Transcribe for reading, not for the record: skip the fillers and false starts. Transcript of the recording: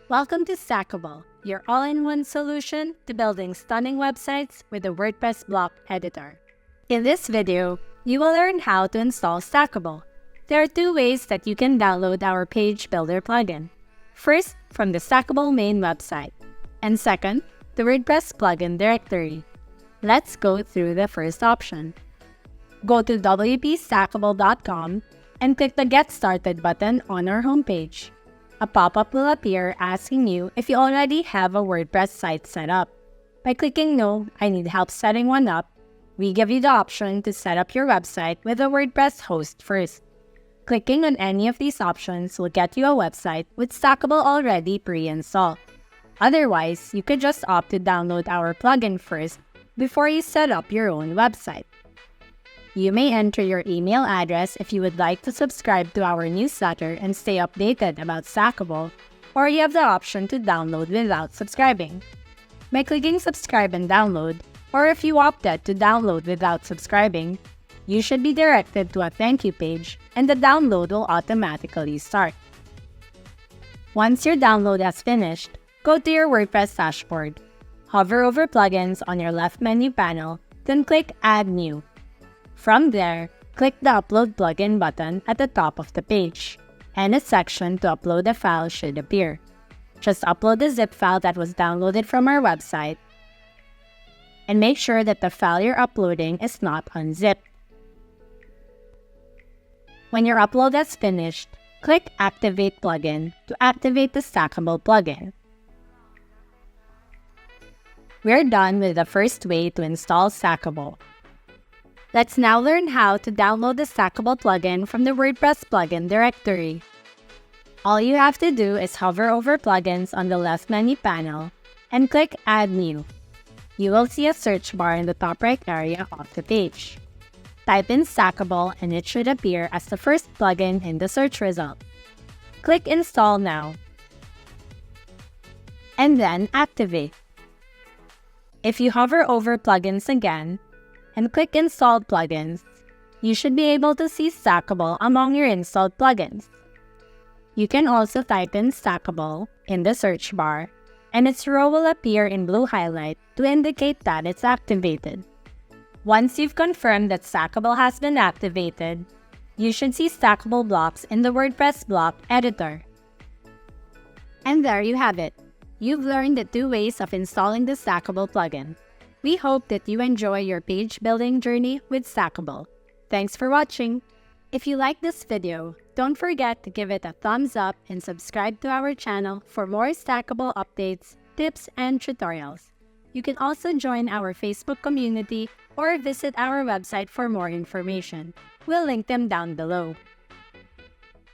Welcome to Stackable, your all-in-one solution to building stunning websites with a WordPress block editor. In this video, you will learn how to install Stackable. There are two ways that you can download our page builder plugin. First, from the Stackable main website, and second, the WordPress plugin directory. Let's go through the first option. Go to wpstackable.com and click the Get Started button on our homepage. A pop-up will appear asking you if you already have a WordPress site set up. By clicking No, I need help setting one up, we give you the option to set up your website with a WordPress host first. Clicking on any of these options will get you a website with Stackable already pre-installed. Otherwise, you could just opt to download our plugin first before you set up your own website. You may enter your email address if you would like to subscribe to our newsletter and stay updated about Stackable, or you have the option to download without subscribing. By clicking Subscribe and Download, or if you opted to download without subscribing, you should be directed to a thank you page and the download will automatically start. Once your download has finished, go to your WordPress dashboard. Hover over Plugins on your left menu panel, then click Add New. From there, click the Upload Plugin button at the top of the page, and a section to upload a file should appear. Just upload the zip file that was downloaded from our website, and make sure that the file you're uploading is not unzipped. When your upload has finished, click Activate Plugin to activate the Stackable plugin. We're done with the first way to install Stackable. Let's now learn how to download the Stackable plugin from the WordPress plugin directory. All you have to do is hover over Plugins on the left menu panel and click Add New. You will see a search bar in the top right area of the page. Type in Stackable and it should appear as the first plugin in the search result. Click Install Now, and then Activate. If you hover over Plugins again, and click Installed Plugins, you should be able to see Stackable among your installed plugins. You can also type in Stackable in the search bar, and its row will appear in blue highlight to indicate that it's activated. Once you've confirmed that Stackable has been activated, you should see Stackable blocks in the WordPress block editor. And there you have it. You've learned the two ways of installing the Stackable plugin. We hope that you enjoy your page building journey with Stackable. Thanks for watching! If you like this video, don't forget to give it a thumbs up and subscribe to our channel for more Stackable updates, tips, and tutorials. You can also join our Facebook community or visit our website for more information. We'll link them down below.